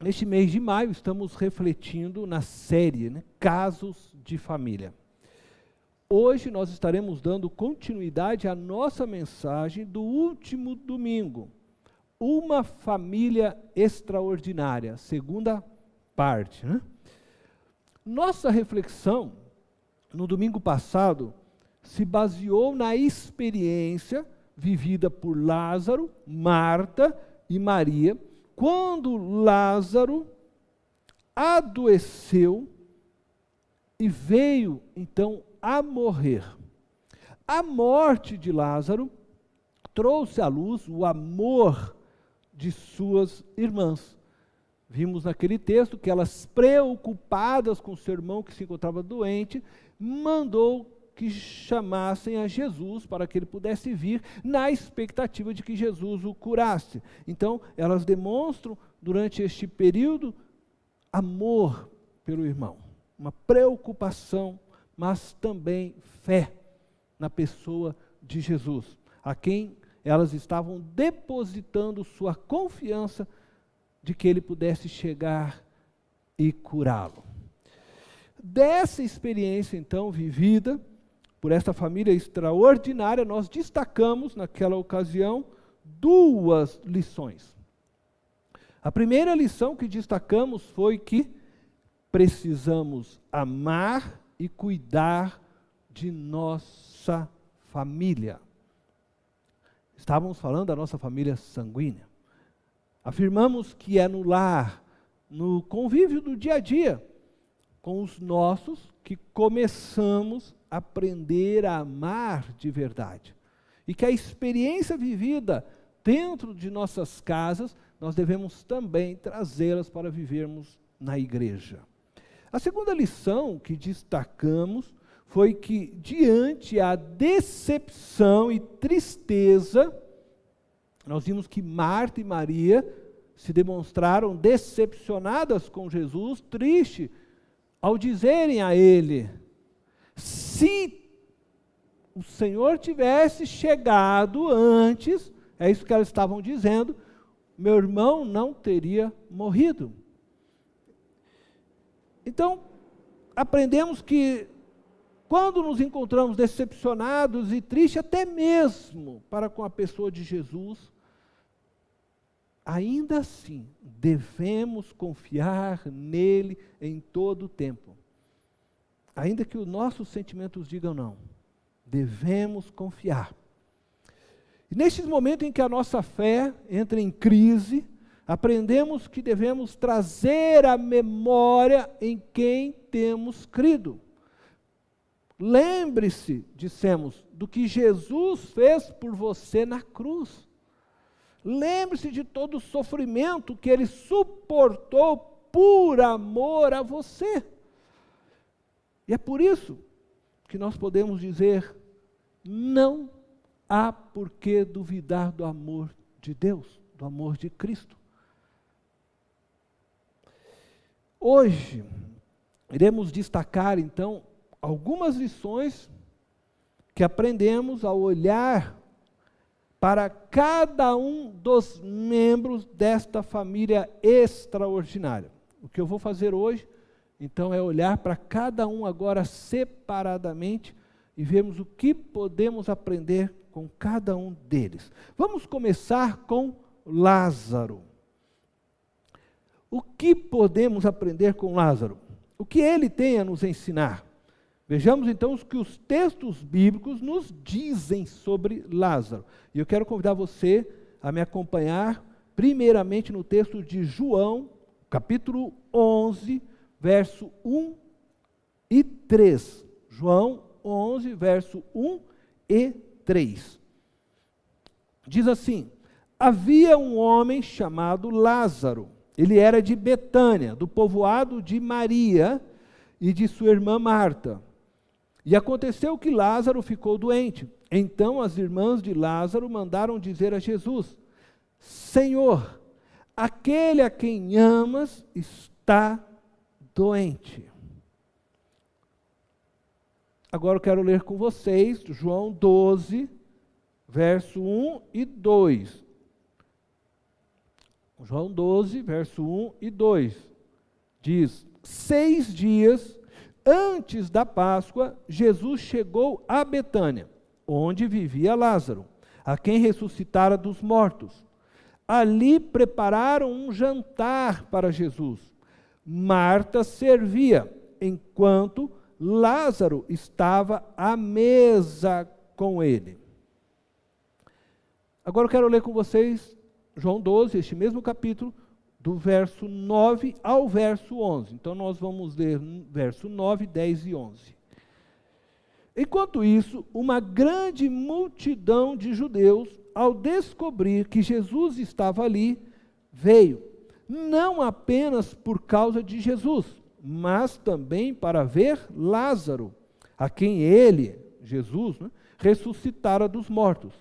neste mês de maio, estamos refletindo na série, né, Casos de Família. Hoje nós estaremos dando continuidade à nossa mensagem do último domingo, Uma Família Extraordinária, segunda parte, né? Nossa reflexão, no domingo passado, se baseou na experiência vivida por Lázaro, Marta e Maria, quando Lázaro adoeceu e veio, então, a morrer. A morte de Lázaro trouxe à luz o amor de suas irmãs. Vimos naquele texto que elas, preocupadas com seu irmão que se encontrava doente, mandou que chamassem a Jesus para que ele pudesse vir, na expectativa de que Jesus o curasse. Então, elas demonstram, durante este período, amor pelo irmão, uma preocupação, mas também fé na pessoa de Jesus, a quem elas estavam depositando sua confiança de que ele pudesse chegar e curá-lo. Dessa experiência, então, vivida por esta família extraordinária, nós destacamos, naquela ocasião, duas lições. A primeira lição que destacamos foi que precisamos amar e cuidar de nossa família. Estávamos falando da nossa família sanguínea. Afirmamos que é no lar, no convívio do dia a dia, com os nossos, que começamos a aprender a amar de verdade. E que a experiência vivida dentro de nossas casas, nós devemos também trazê-las para vivermos na igreja. A segunda lição que destacamos foi que, diante a decepção e tristeza, nós vimos que Marta e Maria se demonstraram decepcionadas com Jesus, tristes, ao dizerem a ele: se o Senhor tivesse chegado antes, é isso que elas estavam dizendo, meu irmão não teria morrido. Então, aprendemos que quando nos encontramos decepcionados e tristes, até mesmo para com a pessoa de Jesus, ainda assim, devemos confiar nele em todo o tempo. Ainda que os nossos sentimentos digam não, devemos confiar. E nestes momentos em que a nossa fé entra em crise, aprendemos que devemos trazer à memória em quem temos crido. Lembre-se, dissemos, do que Jesus fez por você na cruz. Lembre-se de todo o sofrimento que ele suportou por amor a você. E é por isso que nós podemos dizer: não há por que duvidar do amor de Deus, do amor de Cristo. Hoje, iremos destacar, então, algumas lições que aprendemos ao olhar para cada um dos membros desta família extraordinária. O que eu vou fazer hoje, então, é olhar para cada um agora separadamente e vermos o que podemos aprender com cada um deles. Vamos começar com Lázaro. O que podemos aprender com Lázaro? O que ele tem a nos ensinar? Vejamos então o que os textos bíblicos nos dizem sobre Lázaro. E eu quero convidar você a me acompanhar, primeiramente no texto de João, capítulo 11, verso 1 e 3. João 11, verso 1 e 3. Diz assim: havia um homem chamado Lázaro. Ele era de Betânia, do povoado de Maria e de sua irmã Marta. E aconteceu que Lázaro ficou doente. Então as irmãs de Lázaro mandaram dizer a Jesus: Senhor, aquele a quem amas está doente. Agora eu quero ler com vocês João 12, verso 1 e 2. João 12, verso 1 e 2, diz: 6 dias antes da Páscoa, Jesus chegou a Betânia, onde vivia Lázaro, a quem ressuscitara dos mortos. Ali prepararam um jantar para Jesus. Marta servia, enquanto Lázaro estava à mesa com ele. Agora eu quero ler com vocês João 12, este mesmo capítulo, do verso 9 ao verso 11. Então nós vamos ler verso 9, 10 e 11. Enquanto isso, uma grande multidão de judeus, ao descobrir que Jesus estava ali, veio, não apenas por causa de Jesus, mas também para ver Lázaro, a quem ele, Jesus, ressuscitara dos mortos.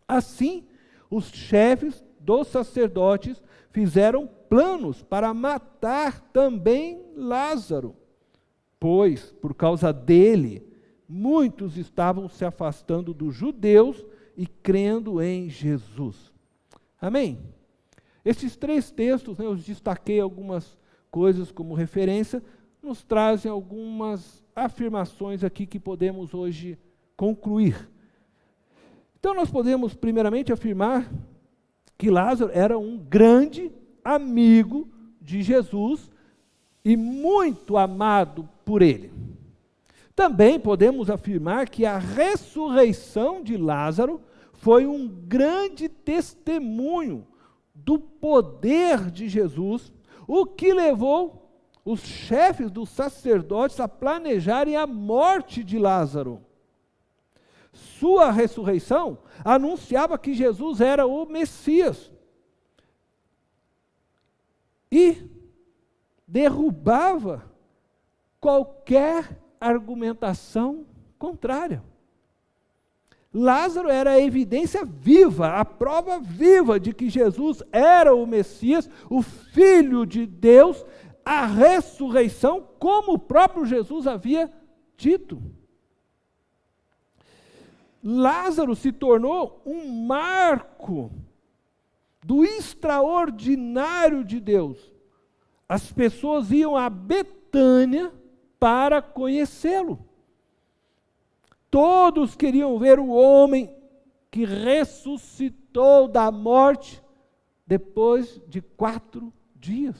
Assim, os chefes dos sacerdotes fizeram planos para matar também Lázaro, pois, por causa dele, muitos estavam se afastando dos judeus e crendo em Jesus. Amém? Esses 3 textos, eu destaquei algumas coisas como referência, nos trazem algumas afirmações aqui que podemos hoje concluir. Então nós podemos primeiramente afirmar que Lázaro era um grande amigo de Jesus e muito amado por ele. Também podemos afirmar que a ressurreição de Lázaro foi um grande testemunho do poder de Jesus, o que levou os chefes dos sacerdotes a planejarem a morte de Lázaro. Sua ressurreição anunciava que Jesus era o Messias e derrubava qualquer argumentação contrária. Lázaro era a evidência viva, a prova viva de que Jesus era o Messias, o Filho de Deus, a ressurreição, como o próprio Jesus havia dito. Lázaro se tornou um marco do extraordinário de Deus. As pessoas iam a Betânia para conhecê-lo. Todos queriam ver o homem que ressuscitou da morte depois de 4 dias.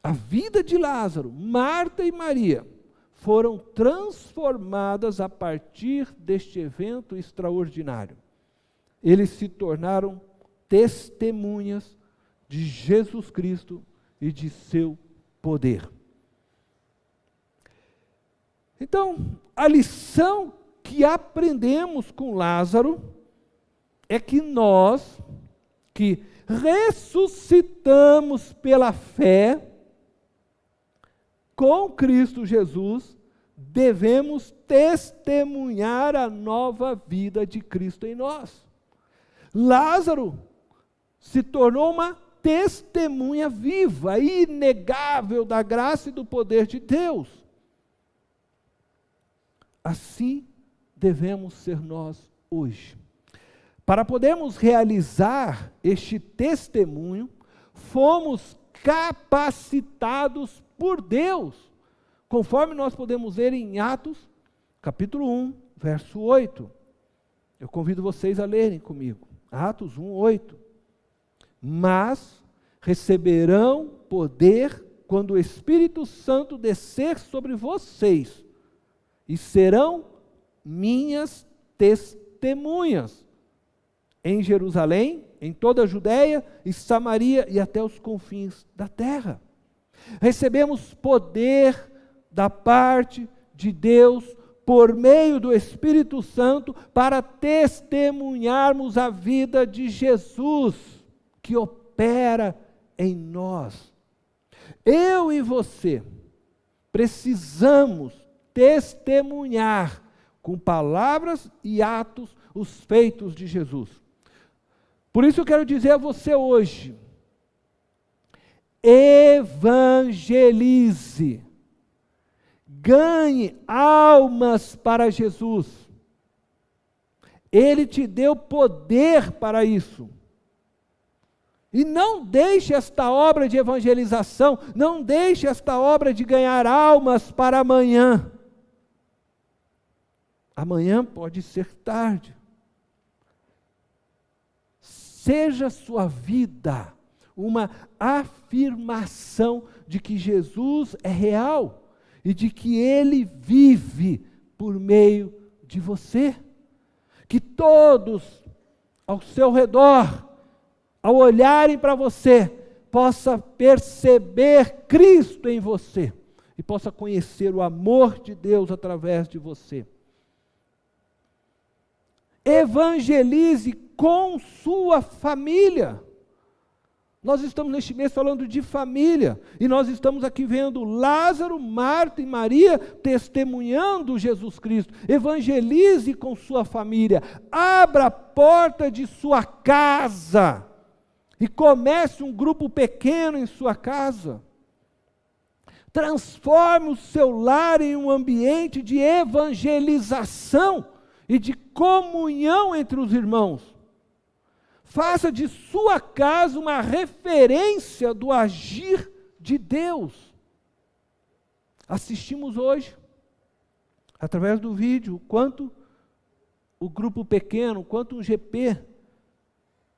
A vida de Lázaro, Marta e Maria foram transformadas a partir deste evento extraordinário. Eles se tornaram testemunhas de Jesus Cristo e de seu poder. Então, a lição que aprendemos com Lázaro é que nós, que ressuscitamos pela fé com Cristo Jesus, devemos testemunhar a nova vida de Cristo em nós. Lázaro se tornou uma testemunha viva, inegável da graça e do poder de Deus. Assim devemos ser nós hoje. Para podermos realizar este testemunho, fomos capacitados por Deus, conforme nós podemos ver em Atos, capítulo 1, verso 8. Eu convido vocês a lerem comigo. Atos 1, 8. Mas receberão poder quando o Espírito Santo descer sobre vocês, e serão minhas testemunhas em Jerusalém, em toda a Judéia e Samaria e até os confins da terra. Recebemos poder da parte de Deus por meio do Espírito Santo para testemunharmos a vida de Jesus que opera em nós. Eu e você precisamos testemunhar com palavras e atos os feitos de Jesus. Por isso eu quero dizer a você hoje: evangelize, ganhe almas para Jesus. Ele te deu poder para isso. E não deixe esta obra de evangelização, não deixe esta obra de ganhar almas para amanhã. Amanhã pode ser tarde. Seja sua vida uma afirmação de que Jesus é real e de que Ele vive por meio de você. Que todos ao seu redor, ao olharem para você, possa perceber Cristo em você e possa conhecer o amor de Deus através de você. Evangelize com sua família. Nós estamos neste mês falando de família, e nós estamos aqui vendo Lázaro, Marta e Maria testemunhando Jesus Cristo. Evangelize com sua família, abra a porta de sua casa e comece um grupo pequeno em sua casa. Transforme o seu lar em um ambiente de evangelização e de comunhão entre os irmãos. Faça de sua casa uma referência do agir de Deus. Assistimos hoje, através do vídeo, o quanto o grupo pequeno, quanto um GP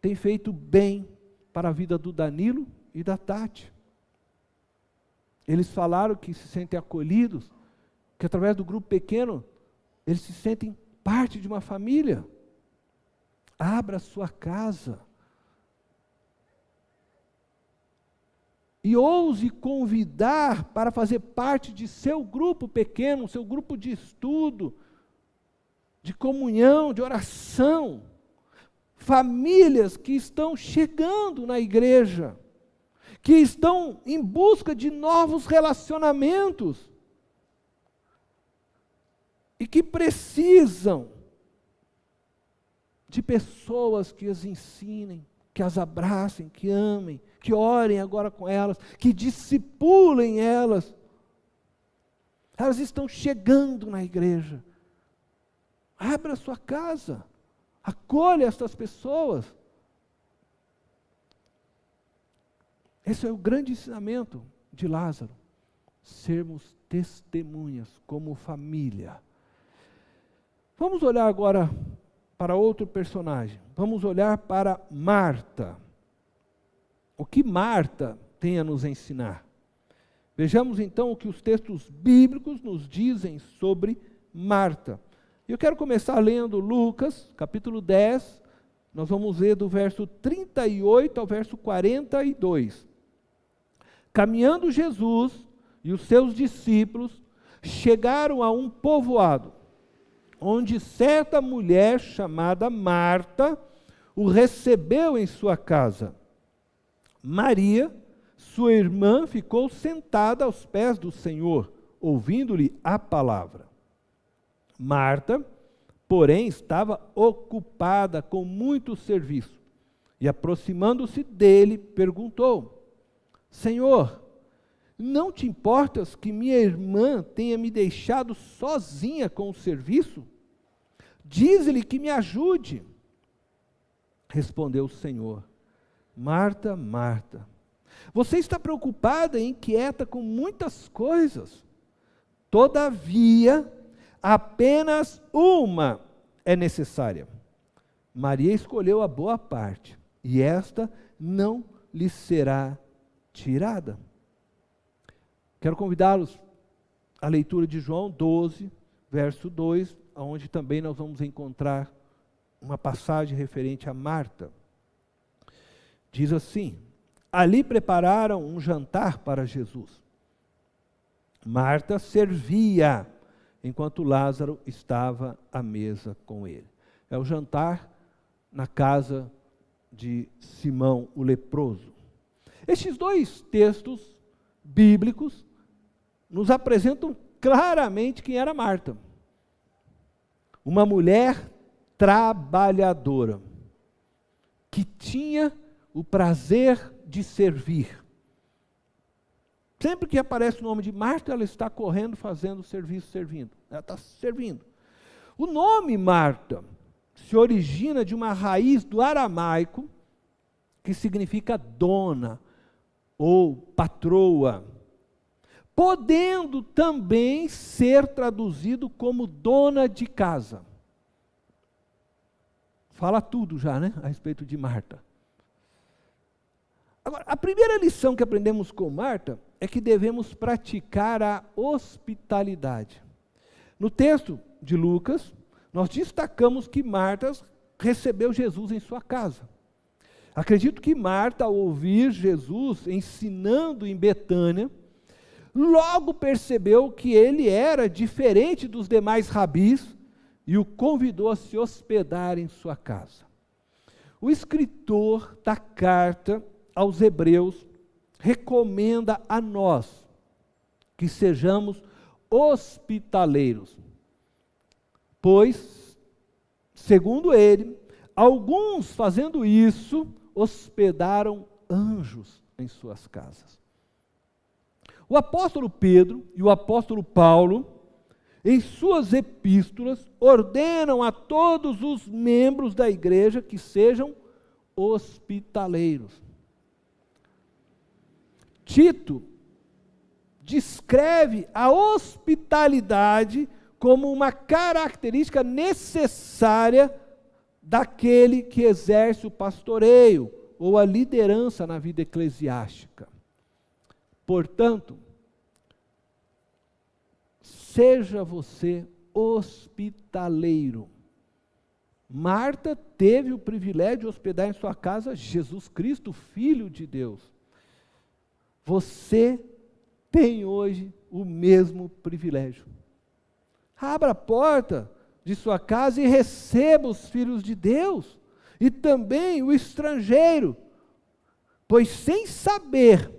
tem feito bem para a vida do Danilo e da Tati. Eles falaram que se sentem acolhidos, que através do grupo pequeno, eles se sentem parte de uma família. Abra a sua casa. E ouse convidar para fazer parte de seu grupo pequeno, seu grupo de estudo, de comunhão, de oração. Famílias que estão chegando na igreja, que estão em busca de novos relacionamentos e que precisam de pessoas que as ensinem, que as abracem, que amem, que orem agora com elas, que discipulem elas. Elas estão chegando na igreja. Abra a sua casa, acolha estas pessoas. Esse é o grande ensinamento de Lázaro, sermos testemunhas como família. Vamos olhar agora para outro personagem. Vamos olhar para Marta. O que Marta tem a nos ensinar? Vejamos então o que os textos bíblicos nos dizem sobre Marta. Eu quero começar lendo Lucas, capítulo 10, nós vamos ler do verso 38 ao verso 42. Caminhando Jesus e os seus discípulos chegaram a um povoado, onde certa mulher chamada Marta o recebeu em sua casa. Maria, sua irmã, ficou sentada aos pés do Senhor, ouvindo-lhe a palavra. Marta, porém, estava ocupada com muito serviço, e aproximando-se dele, perguntou: Senhor, não te importas que minha irmã tenha me deixado sozinha com o serviço? Dize-lhe que me ajude. Respondeu o Senhor: Marta, Marta, você está preocupada e inquieta com muitas coisas. Todavia, apenas uma é necessária. Maria escolheu a boa parte, e esta não lhe será tirada. Quero convidá-los à leitura de João 12, verso 2, onde também nós vamos encontrar uma passagem referente a Marta. Diz assim: ali prepararam um jantar para Jesus. Marta servia, enquanto Lázaro estava à mesa com ele. É o jantar na casa de Simão o leproso. Estes dois textos bíblicos nos apresentam claramente quem era Marta. Uma mulher trabalhadora, que tinha o prazer de servir. Sempre que aparece o nome de Marta, ela está correndo, fazendo serviço, servindo. Ela está servindo. O nome Marta se origina de uma raiz do aramaico, que significa dona ou patroa, podendo também ser traduzido como dona de casa. Fala tudo já, né, a respeito de Marta. Agora, a primeira lição que aprendemos com Marta é que devemos praticar a hospitalidade. No texto de Lucas, nós destacamos que Marta recebeu Jesus em sua casa. Acredito que Marta, ao ouvir Jesus ensinando em Betânia, logo percebeu que ele era diferente dos demais rabis e o convidou a se hospedar em sua casa. O escritor da carta aos Hebreus recomenda a nós que sejamos hospitaleiros, pois, segundo ele, alguns fazendo isso, hospedaram anjos em suas casas. O apóstolo Pedro e o apóstolo Paulo, em suas epístolas, ordenam a todos os membros da igreja que sejam hospitaleiros. Tito descreve a hospitalidade como uma característica necessária daquele que exerce o pastoreio ou a liderança na vida eclesiástica. Portanto, seja você hospitaleiro. Marta teve o privilégio de hospedar em sua casa Jesus Cristo, Filho de Deus. Você tem hoje o mesmo privilégio. Abra a porta de sua casa e receba os filhos de Deus, e também o estrangeiro, pois sem saber,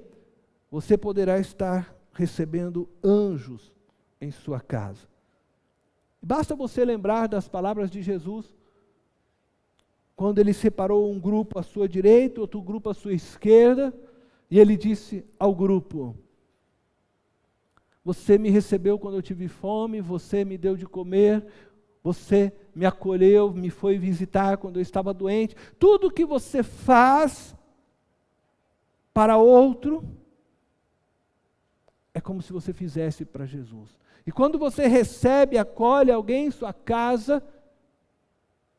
você poderá estar recebendo anjos em sua casa. Basta você lembrar das palavras de Jesus, quando ele separou um grupo à sua direita, outro grupo à sua esquerda, e ele disse ao grupo: você me recebeu quando eu tive fome, você me deu de comer, você me acolheu, me foi visitar quando eu estava doente. Tudo que você faz para outro é como se você fizesse para Jesus. E quando você recebe, acolhe alguém em sua casa,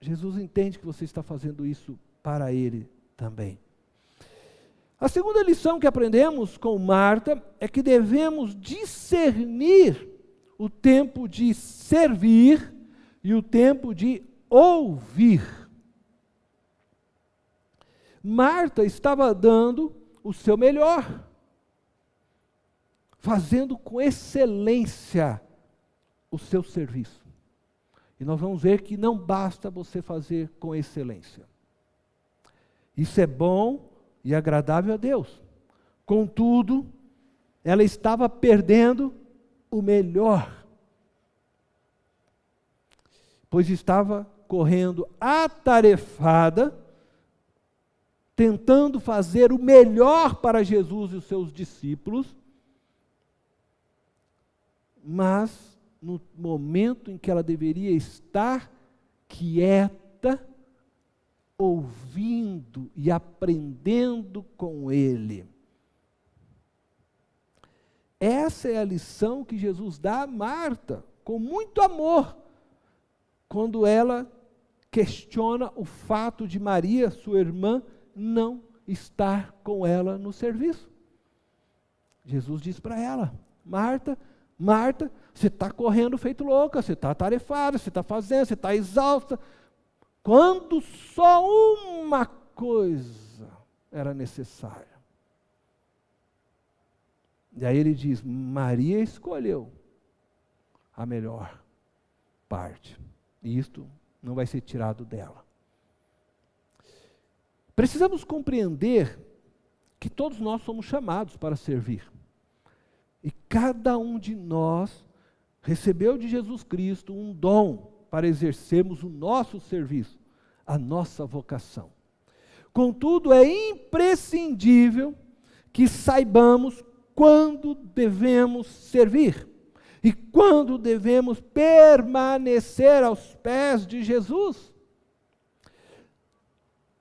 Jesus entende que você está fazendo isso para Ele também. A segunda lição que aprendemos com Marta é que devemos discernir o tempo de servir e o tempo de ouvir. Marta estava dando o seu melhor, fazendo com excelência o seu serviço. E nós vamos ver que não basta você fazer com excelência. Isso é bom e agradável a Deus. Contudo, ela estava perdendo o melhor, pois estava correndo atarefada, tentando fazer o melhor para Jesus e os seus discípulos, mas no momento em que ela deveria estar quieta, ouvindo e aprendendo com Ele. Essa é a lição que Jesus dá a Marta, com muito amor, quando ela questiona o fato de Maria, sua irmã, não estar com ela no serviço. Jesus diz para ela: Marta, Marta, você está correndo feito louca, você está atarefada, você está fazendo, você está exausta, quando só uma coisa era necessária. E aí ele diz: Maria escolheu a melhor parte, e isto não vai ser tirado dela. Precisamos compreender que todos nós somos chamados para servir. E cada um de nós recebeu de Jesus Cristo um dom para exercermos o nosso serviço, a nossa vocação. Contudo, é imprescindível que saibamos quando devemos servir e quando devemos permanecer aos pés de Jesus.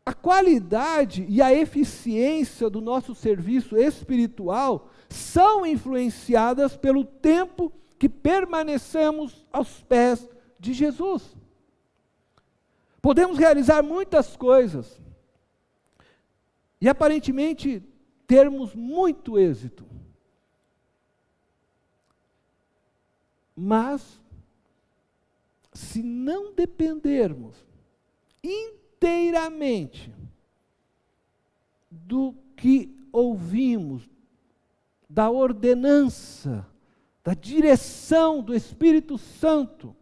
A qualidade e a eficiência do nosso serviço espiritual são influenciadas pelo tempo que permanecemos aos pés de Jesus. Podemos realizar muitas coisas e aparentemente termos muito êxito, mas se não dependermos inteiramente do que ouvimos, da ordenança, da direção do Espírito Santo,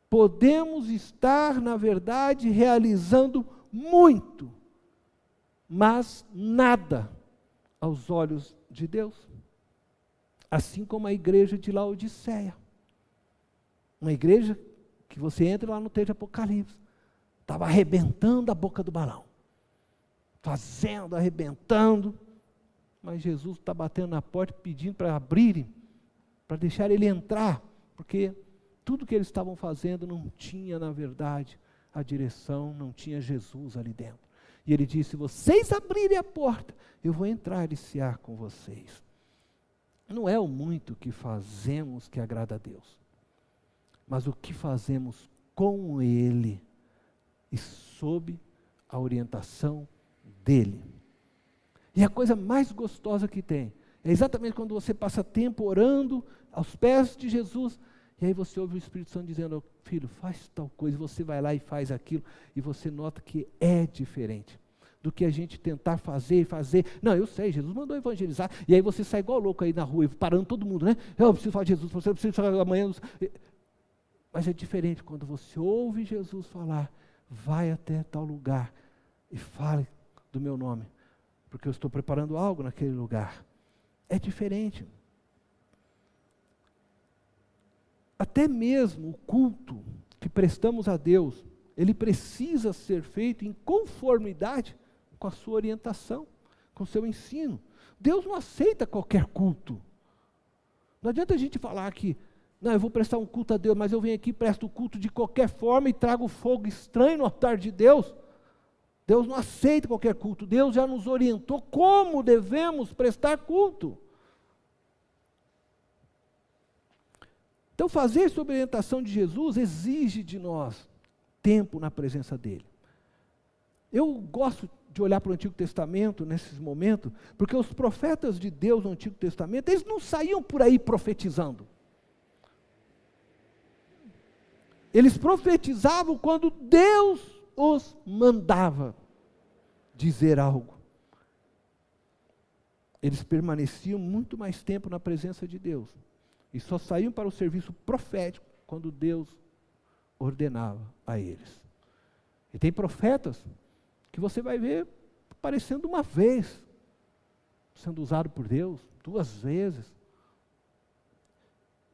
podemos estar, na verdade, realizando muito, mas nada aos olhos de Deus. Assim como a igreja de Laodiceia. Uma igreja que você entra lá no texto de Apocalipse, estava arrebentando a boca do balão. Arrebentando, mas Jesus está batendo na porta, pedindo para abrirem, para deixar ele entrar, porque tudo que eles estavam fazendo não tinha, na verdade, a direção, não tinha Jesus ali dentro. E ele disse: se vocês abrirem a porta, eu vou entrar e cear com vocês. Não é o muito que fazemos que agrada a Deus, mas o que fazemos com Ele e sob a orientação dEle. E a coisa mais gostosa que tem é exatamente quando você passa tempo orando aos pés de Jesus, e aí você ouve o Espírito Santo dizendo: filho, faz tal coisa, e você vai lá e faz aquilo, e você nota que é diferente do que a gente tentar fazer. Não, eu sei, Jesus mandou evangelizar, e aí você sai igual louco aí na rua, parando todo mundo, né? Eu preciso falar de Jesus, você precisa falar amanhã. Mas é diferente quando você ouve Jesus falar: vai até tal lugar e fale do meu nome, porque eu estou preparando algo naquele lugar. É diferente. Até mesmo o culto que prestamos a Deus, ele precisa ser feito em conformidade com a sua orientação, com o seu ensino. Deus não aceita qualquer culto. Não adianta a gente falar que, não, eu vou prestar um culto a Deus, mas eu venho aqui e presto o culto de qualquer forma e trago fogo estranho no altar de Deus. Deus não aceita qualquer culto. Deus já nos orientou como devemos prestar culto. Então, fazer sob a orientação de Jesus exige de nós tempo na presença dEle. Eu gosto de olhar para o Antigo Testamento nesses momentos, porque os profetas de Deus no Antigo Testamento, eles não saíam por aí profetizando. Eles profetizavam quando Deus os mandava dizer algo. Eles permaneciam muito mais tempo na presença de Deus. E só saíam para o serviço profético quando Deus ordenava a eles. E tem profetas que você vai ver aparecendo uma vez, sendo usado por Deus, 2 vezes.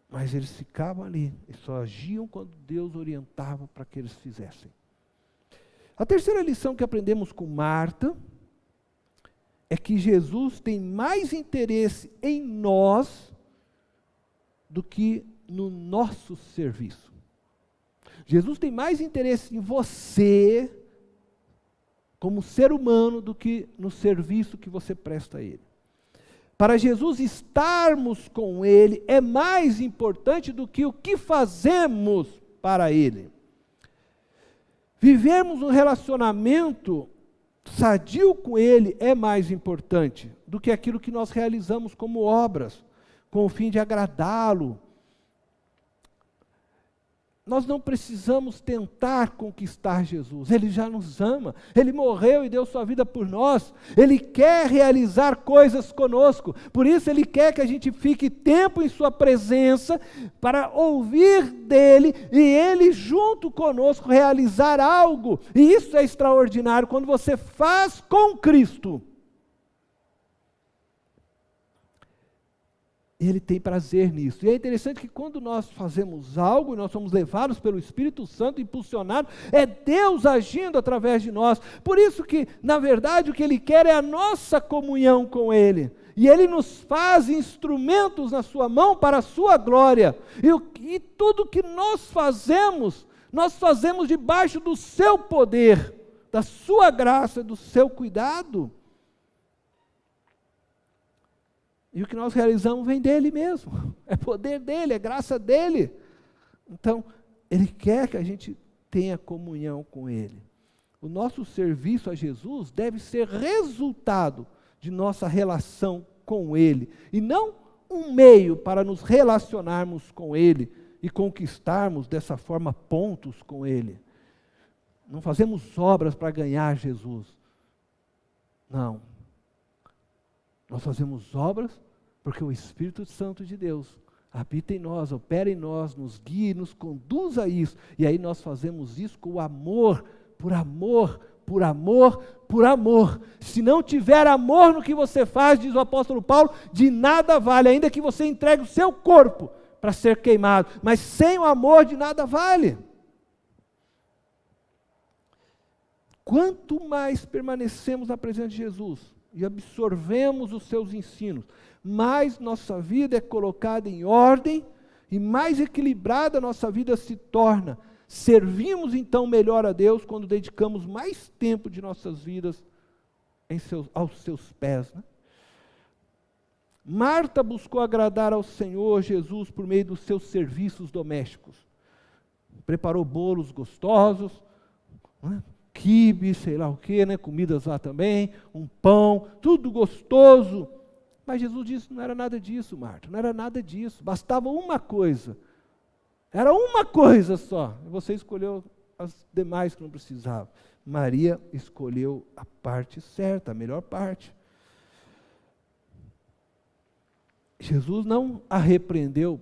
Mas eles ficavam ali e só agiam quando Deus orientava para que eles fizessem. A terceira lição que aprendemos com Marta é que Jesus tem mais interesse em nós do que no nosso serviço. Jesus tem mais interesse em você, como ser humano, do que no serviço que você presta a Ele. Para Jesus estarmos com Ele é mais importante do que o que fazemos para Ele. Vivermos um relacionamento sadio com Ele é mais importante do que aquilo que nós realizamos como obras, com o fim de agradá-lo. Nós não precisamos tentar conquistar Jesus, Ele já nos ama, Ele morreu e deu sua vida por nós, Ele quer realizar coisas conosco, por isso Ele quer que a gente fique tempo em sua presença, para ouvir dEle, e Ele junto conosco realizar algo, e isso é extraordinário, quando você faz com Cristo. Ele tem prazer nisso. E é interessante que quando nós fazemos algo, e nós somos levados pelo Espírito Santo, impulsionados, é Deus agindo através de nós. Por isso que, na verdade, o que Ele quer é a nossa comunhão com Ele. E Ele nos faz instrumentos na sua mão para a sua glória. E tudo que nós fazemos debaixo do seu poder, da sua graça, do seu cuidado. E o que nós realizamos vem dele mesmo, é poder dele, é graça dele. Então, ele quer que a gente tenha comunhão com ele. O nosso serviço a Jesus deve ser resultado de nossa relação com ele, e não um meio para nos relacionarmos com ele e conquistarmos dessa forma pontos com ele. Não fazemos obras para ganhar Jesus. Não. Nós fazemos obras porque o Espírito Santo de Deus habita em nós, opera em nós, nos guia e nos conduz a isso. E aí nós fazemos isso com amor, por amor, por amor, por amor. Se não tiver amor no que você faz, diz o apóstolo Paulo, de nada vale, ainda que você entregue o seu corpo para ser queimado. Mas sem o amor, de nada vale. Quanto mais permanecemos na presença de Jesus e absorvemos os seus ensinos, mais nossa vida é colocada em ordem e mais equilibrada nossa vida se torna. Servimos então melhor a Deus quando dedicamos mais tempo de nossas vidas aos seus pés. Né? Marta buscou agradar ao Senhor Jesus por meio dos seus serviços domésticos. Preparou bolos gostosos, né? Quibe, sei lá o que, né? Comidas lá também, um pão, tudo gostoso. Mas Jesus disse, não era nada disso, Marta, não era nada disso, bastava uma coisa. Era uma coisa só. Você escolheu as demais que não precisavam. Maria escolheu a parte certa, a melhor parte. Jesus não a repreendeu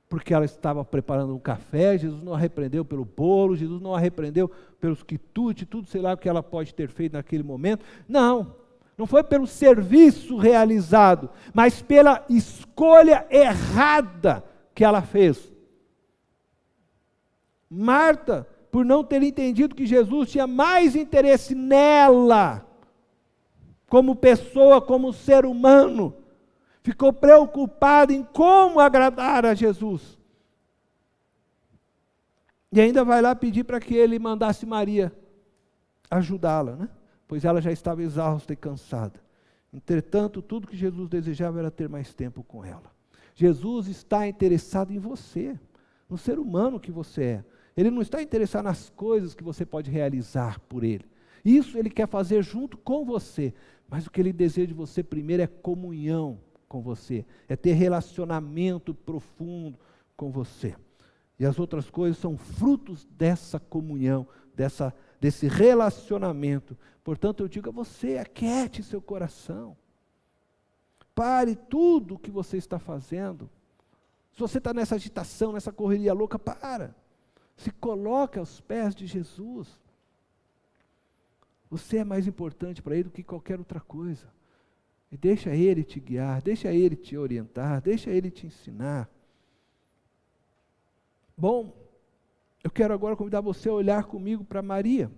porque ela estava preparando um café, Jesus não a repreendeu pelo bolo, Jesus não a repreendeu pelos quitutes, tudo sei lá o que ela pode ter feito naquele momento. Não, não foi pelo serviço realizado, mas pela escolha errada que ela fez. Marta, por não ter entendido que Jesus tinha mais interesse nela, como pessoa, como ser humano, ficou preocupada em como agradar a Jesus. E ainda vai lá pedir para que ele mandasse Maria ajudá-la, né? Pois ela já estava exausta e cansada. Entretanto, tudo que Jesus desejava era ter mais tempo com ela. Jesus está interessado em você, no ser humano que você é. Ele não está interessado nas coisas que você pode realizar por ele. Isso ele quer fazer junto com você. Mas o que ele deseja de você primeiro é comunhão com você. É ter relacionamento profundo com você. E as outras coisas são frutos dessa comunhão, desse relacionamento. Portanto, eu digo a você, aquiete seu coração. Pare tudo o que você está fazendo. Se você está nessa agitação, nessa correria louca, para. Se coloque aos pés de Jesus. Você é mais importante para Ele do que qualquer outra coisa. E deixa Ele te guiar, deixa Ele te orientar, deixa Ele te ensinar. Bom, eu quero agora convidar você a olhar comigo para Maria.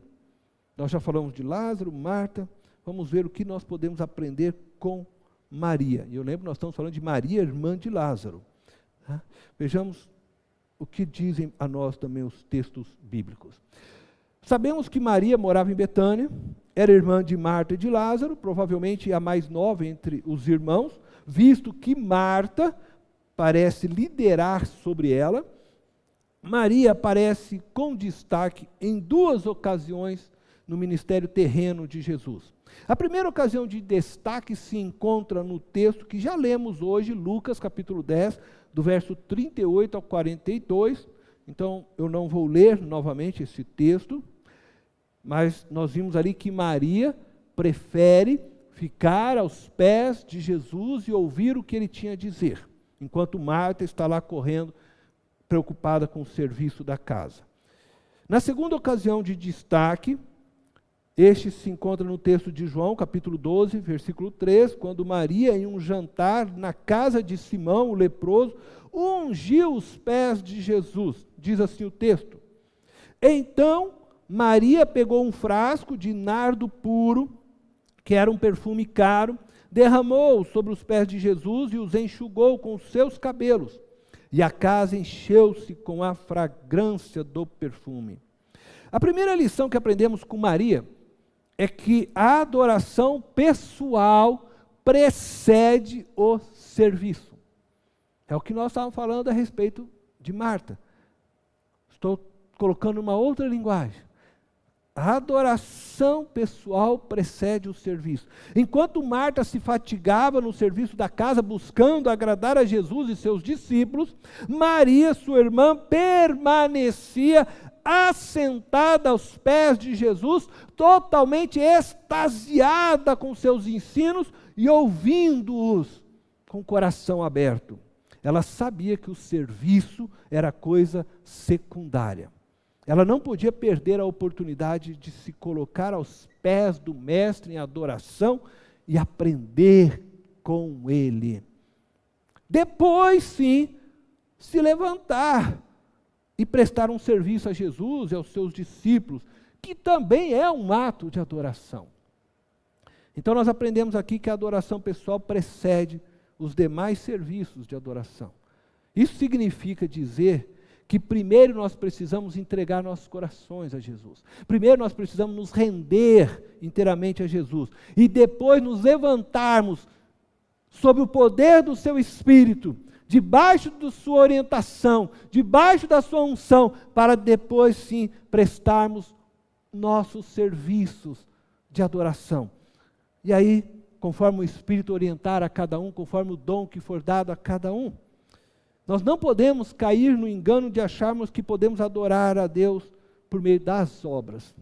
Nós já falamos de Lázaro, Marta, vamos ver o que nós podemos aprender com Maria. E eu lembro que nós estamos falando de Maria, irmã de Lázaro. Tá? Vejamos o que dizem a nós também os textos bíblicos. Sabemos que Maria morava em Betânia, era irmã de Marta e de Lázaro, provavelmente a mais nova entre os irmãos, visto que Marta parece liderar sobre ela. Maria aparece com destaque em duas ocasiões no ministério terreno de Jesus. A primeira ocasião de destaque se encontra no texto que já lemos hoje, Lucas capítulo 10, do verso 38 ao 42. Então, eu não vou ler novamente esse texto, mas nós vimos ali que Maria prefere ficar aos pés de Jesus e ouvir o que ele tinha a dizer, enquanto Marta está lá correndo, preocupada com o serviço da casa. Na segunda ocasião de destaque, este se encontra no texto de João, capítulo 12, versículo 3, quando Maria, em um jantar na casa de Simão, o leproso, ungiu os pés de Jesus. Diz assim o texto. Então, Maria pegou um frasco de nardo puro, que era um perfume caro, derramou sobre os pés de Jesus e os enxugou com os seus cabelos. E a casa encheu-se com a fragrância do perfume. A primeira lição que aprendemos com Maria é que a adoração pessoal precede o serviço. É o que nós estávamos falando a respeito de Marta. Estou colocando uma outra linguagem. A adoração pessoal precede o serviço. Enquanto Marta se fatigava no serviço da casa, buscando agradar a Jesus e seus discípulos, Maria, sua irmã, permanecia assentada aos pés de Jesus, totalmente extasiada com seus ensinos e ouvindo-os com o coração aberto. Ela sabia que o serviço era coisa secundária. Ela não podia perder a oportunidade de se colocar aos pés do Mestre em adoração e aprender com Ele. Depois, sim, se levantar e prestar um serviço a Jesus e aos seus discípulos, que também é um ato de adoração. Então nós aprendemos aqui que a adoração pessoal precede os demais serviços de adoração. Isso significa dizer que primeiro nós precisamos entregar nossos corações a Jesus. Primeiro nós precisamos nos render inteiramente a Jesus. E depois nos levantarmos sob o poder do seu Espírito, debaixo da sua orientação, debaixo da sua unção, para depois sim prestarmos nossos serviços de adoração. E aí, conforme o Espírito orientar a cada um, conforme o dom que for dado a cada um, nós não podemos cair no engano de acharmos que podemos adorar a Deus por meio das obras.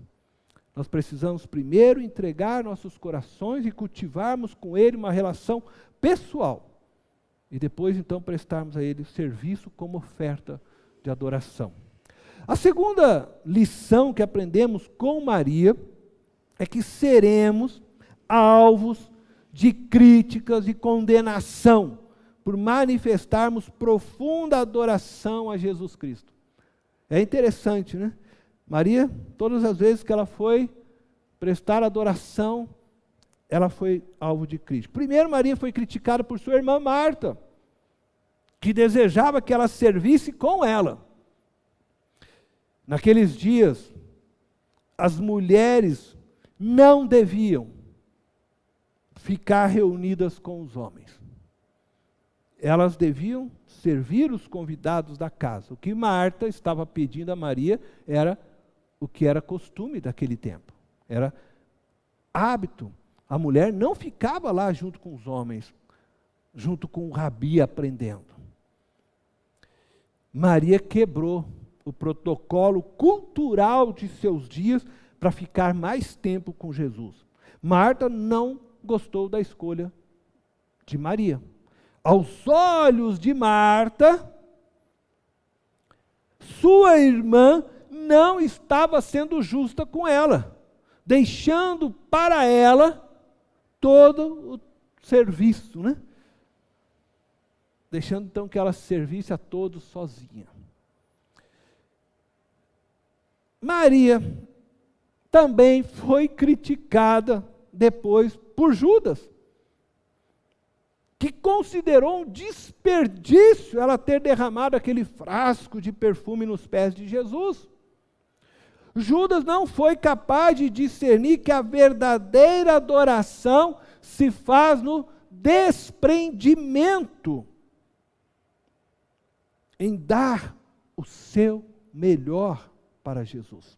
Nós precisamos primeiro entregar nossos corações e cultivarmos com Ele uma relação pessoal. E depois, então, prestarmos a Ele o serviço como oferta de adoração. A segunda lição que aprendemos com Maria é que seremos alvos de críticas e condenação por manifestarmos profunda adoração a Jesus Cristo. É interessante, né? Maria, todas as vezes que ela foi prestar adoração, ela foi alvo de crítica. Primeiro, Maria foi criticada por sua irmã Marta, que desejava que ela servisse com ela. Naqueles dias, as mulheres não deviam ficar reunidas com os homens. Elas deviam servir os convidados da casa. O que Marta estava pedindo a Maria era o que era costume daquele tempo. Era hábito. A mulher não ficava lá junto com os homens, junto com o rabi aprendendo. Maria quebrou o protocolo cultural de seus dias para ficar mais tempo com Jesus. Marta não gostou da escolha de Maria. Aos olhos de Marta, sua irmã não estava sendo justa com ela, deixando para ela todo o serviço, né? Deixando então que ela servisse a todos sozinha. Maria também foi criticada depois por Judas, que considerou um desperdício ela ter derramado aquele frasco de perfume nos pés de Jesus. Judas não foi capaz de discernir que a verdadeira adoração se faz no desprendimento, em dar o seu melhor para Jesus.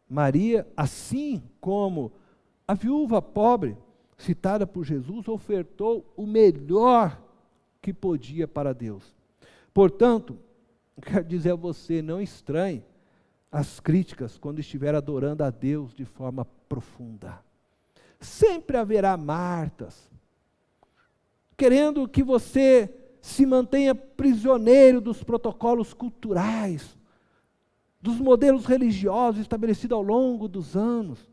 Maria, assim como a viúva pobre, citada por Jesus, ofertou o melhor que podia para Deus. Portanto, quero dizer a você, não estranhe as críticas quando estiver adorando a Deus de forma profunda. Sempre haverá Martas, querendo que você se mantenha prisioneiro dos protocolos culturais, dos modelos religiosos estabelecidos ao longo dos anos.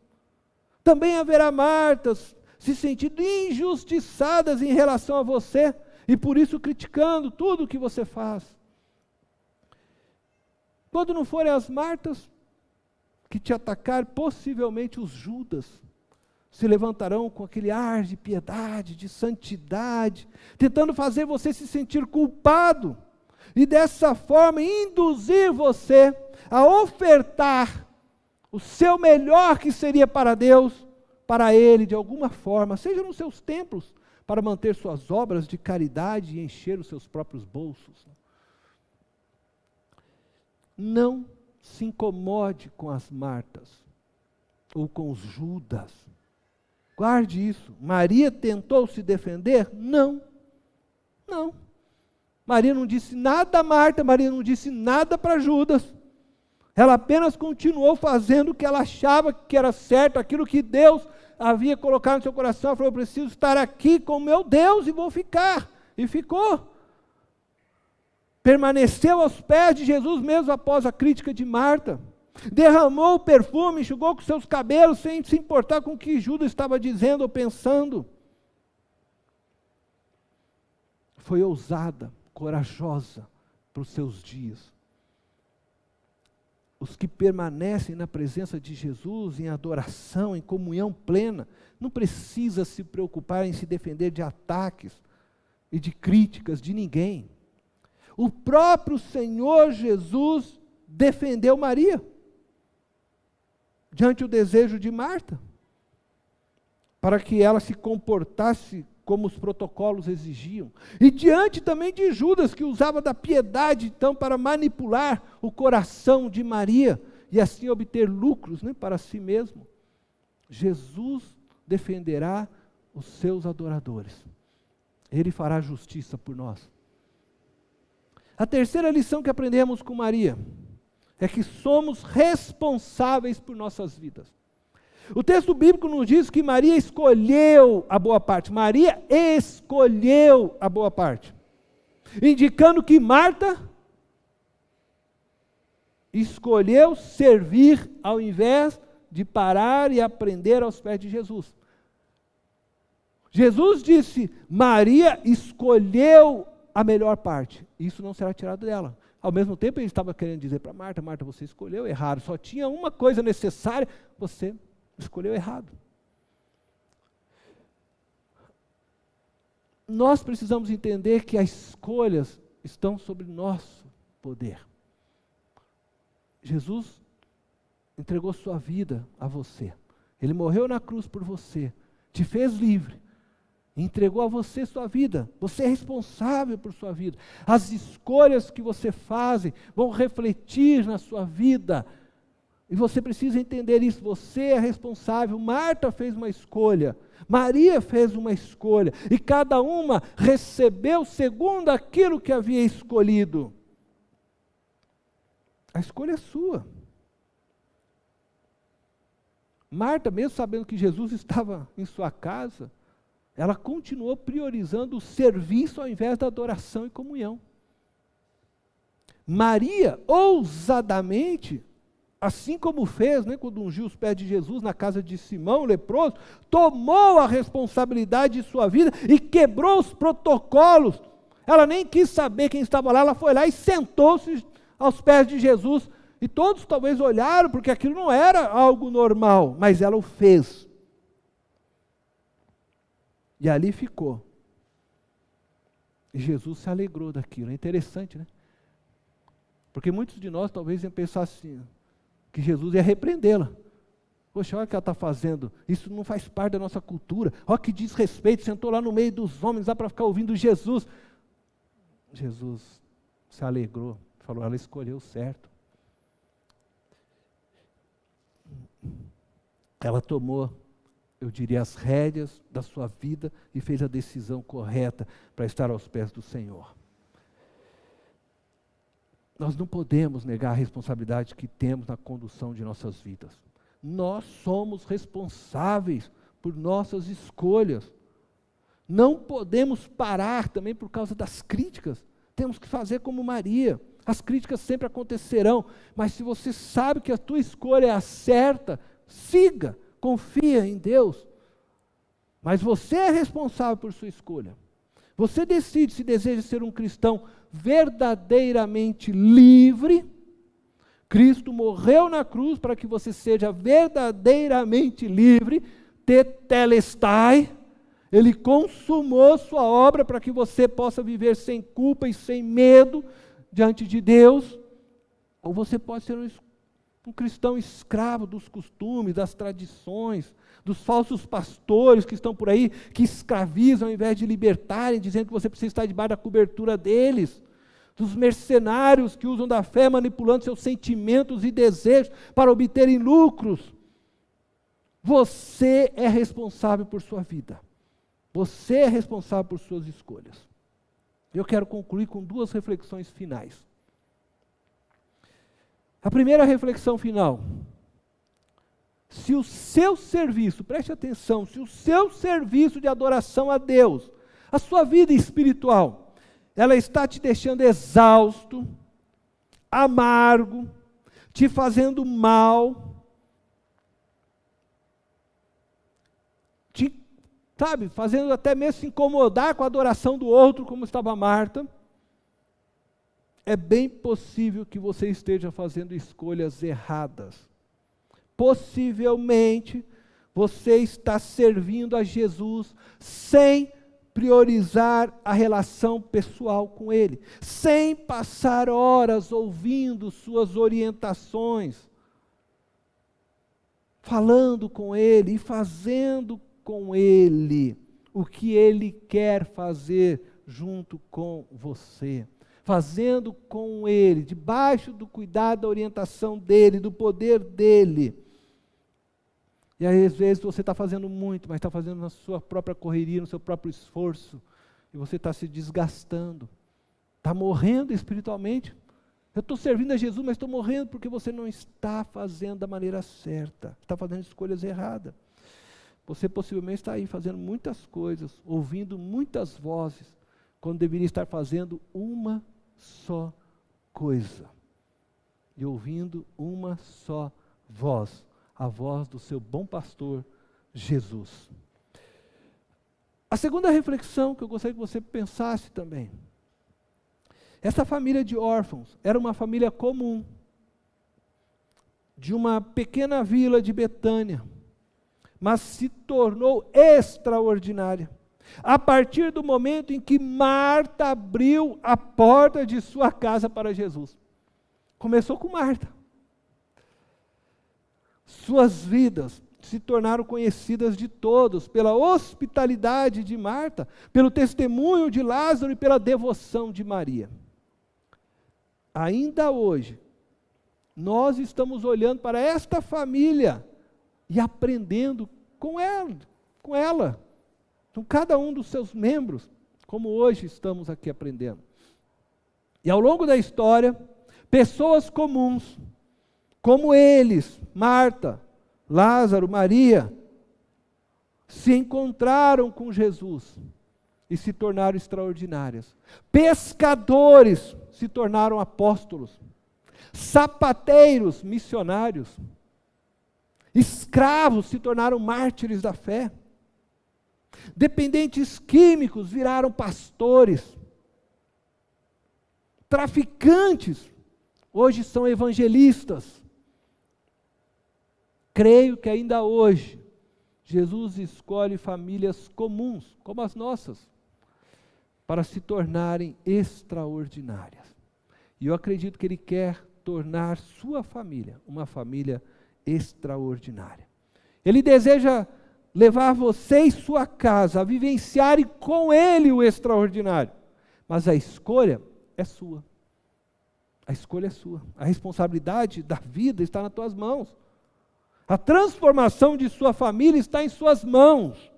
Também haverá Martas se sentindo injustiçadas em relação a você, e por isso criticando tudo o que você faz. Quando não forem as Martas que te atacar, possivelmente os Judas se levantarão com aquele ar de piedade, de santidade, tentando fazer você se sentir culpado, e dessa forma induzir você a ofertar o seu melhor que seria para Deus, para Ele, de alguma forma, seja nos seus templos, para manter suas obras de caridade e encher os seus próprios bolsos. Não se incomode com as Martas, ou com os Judas. Guarde isso. Maria tentou se defender? Não. Não. Maria não disse nada a Marta, Maria não disse nada para Judas. Ela apenas continuou fazendo o que ela achava que era certo, aquilo que Deus havia colocado no seu coração. Ela falou: eu preciso estar aqui com meu Deus e vou ficar. E ficou. Permaneceu aos pés de Jesus mesmo após a crítica de Marta. Derramou o perfume, enxugou com seus cabelos, sem se importar com o que Judas estava dizendo ou pensando. Foi ousada, corajosa para os seus dias. Os que permanecem na presença de Jesus, em adoração, em comunhão plena, não precisa se preocupar em se defender de ataques e de críticas de ninguém. O próprio Senhor Jesus defendeu Maria diante do desejo de Marta, para que ela se comportasse como os protocolos exigiam, e diante também de Judas, que usava da piedade então para manipular o coração de Maria, e assim obter lucros, para si mesmo. Jesus defenderá os seus adoradores, Ele fará justiça por nós. A terceira lição que aprendemos com Maria é que somos responsáveis por nossas vidas. O texto bíblico nos diz que Maria escolheu a boa parte. Maria escolheu a boa parte, indicando que Marta escolheu servir ao invés de parar e aprender aos pés de Jesus. Jesus disse: Maria escolheu a melhor parte. Isso não será tirado dela. Ao mesmo tempo, ele estava querendo dizer para Marta: Marta, você escolheu errado. Só tinha uma coisa necessária, você escolheu errado. Nós precisamos entender que as escolhas estão sobre nosso poder. Jesus entregou sua vida a você. Ele morreu na cruz por você, te fez livre, entregou a você sua vida. Você é responsável por sua vida. As escolhas que você faz vão refletir na sua vida. E você precisa entender isso. Você é responsável. Marta fez uma escolha. Maria fez uma escolha. E cada uma recebeu segundo aquilo que havia escolhido. A escolha é sua. Marta, mesmo sabendo que Jesus estava em sua casa, ela continuou priorizando o serviço ao invés da adoração e comunhão. Maria, ousadamente, assim como fez, quando ungiu os pés de Jesus na casa de Simão, o leproso, tomou a responsabilidade de sua vida e quebrou os protocolos. Ela nem quis saber quem estava lá, ela foi lá e sentou-se aos pés de Jesus. E todos talvez olharam, porque aquilo não era algo normal, mas ela o fez. E ali ficou. E Jesus se alegrou daquilo. É interessante, né? Porque muitos de nós talvez iam pensar assim, que Jesus ia repreendê-la. Poxa, olha o que ela está fazendo. Isso não faz parte da nossa cultura. Olha que desrespeito, sentou lá no meio dos homens, lá para ficar ouvindo Jesus. Jesus se alegrou, falou: ela escolheu certo. Ela tomou, eu diria, as rédeas da sua vida e fez a decisão correta para estar aos pés do Senhor. Nós não podemos negar a responsabilidade que temos na condução de nossas vidas. Nós somos responsáveis por nossas escolhas. Não podemos parar também por causa das críticas. Temos que fazer como Maria. As críticas sempre acontecerão, mas se você sabe que a tua escolha é a certa, siga, confia em Deus. Mas você é responsável por sua escolha. Você decide se deseja ser um cristão verdadeiramente livre. Cristo morreu na cruz para que você seja verdadeiramente livre, tetelestai. Ele consumou sua obra para que você possa viver sem culpa e sem medo diante de Deus. Ou você pode ser Um cristão escravo dos costumes, das tradições, dos falsos pastores que estão por aí, que escravizam ao invés de libertarem, dizendo que você precisa estar debaixo da cobertura deles. Dos mercenários que usam da fé, manipulando seus sentimentos e desejos para obterem lucros. Você é responsável por sua vida. Você é responsável por suas escolhas. Eu quero concluir com 2 reflexões finais. A primeira reflexão final: se o seu serviço, preste atenção, se o seu serviço de adoração a Deus, a sua vida espiritual, ela está te deixando exausto, amargo, te fazendo mal, fazendo até mesmo se incomodar com a adoração do outro, como estava Marta, é bem possível que você esteja fazendo escolhas erradas. Possivelmente, você está servindo a Jesus sem priorizar a relação pessoal com Ele, sem passar horas ouvindo suas orientações, falando com Ele e fazendo com Ele o que Ele quer fazer junto com você. Fazendo com Ele, debaixo do cuidado, da orientação dEle, do poder dEle. E aí, às vezes, você está fazendo muito, mas está fazendo na sua própria correria, no seu próprio esforço, e você está se desgastando, está morrendo espiritualmente. Eu estou servindo a Jesus, mas estou morrendo porque você não está fazendo da maneira certa, está fazendo escolhas erradas. Você possivelmente está aí fazendo muitas coisas, ouvindo muitas vozes, quando deveria estar fazendo uma só coisa, e ouvindo uma só voz, a voz do seu bom pastor, Jesus. A segunda reflexão que eu gostaria que você pensasse também, essa família de órfãos era uma família comum, de uma pequena vila de Betânia, mas se tornou extraordinária, a partir do momento em que Marta abriu a porta de sua casa para Jesus. Começou com Marta. Suas vidas se tornaram conhecidas de todos pela hospitalidade de Marta, pelo testemunho de Lázaro e pela devoção de Maria. Ainda hoje, nós estamos olhando para esta família e aprendendo com ela. Com cada um dos seus membros, como hoje estamos aqui aprendendo. E ao longo da história, pessoas comuns, como eles, Marta, Lázaro, Maria, se encontraram com Jesus e se tornaram extraordinárias. Pescadores se tornaram apóstolos. Sapateiros, missionários. Escravos se tornaram mártires da fé. Dependentes químicos viraram pastores. Traficantes hoje são evangelistas. Creio que ainda hoje Jesus escolhe famílias comuns, como as nossas, para se tornarem extraordinárias. E eu acredito que Ele quer tornar sua família uma família extraordinária. Ele deseja levar você e sua casa a vivenciarem com Ele o extraordinário. Mas a escolha é sua. A escolha é sua. A responsabilidade da vida está nas tuas mãos. A transformação de sua família está em suas mãos.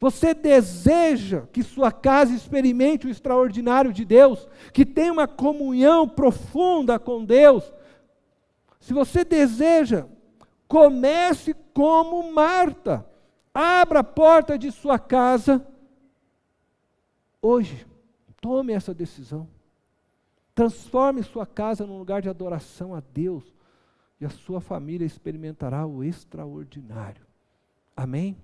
Você deseja que sua casa experimente o extraordinário de Deus, que tenha uma comunhão profunda com Deus? Se você deseja, comece como Marta. Abra a porta de sua casa hoje. Tome essa decisão. Transforme sua casa num lugar de adoração a Deus, e a sua família experimentará o extraordinário. Amém?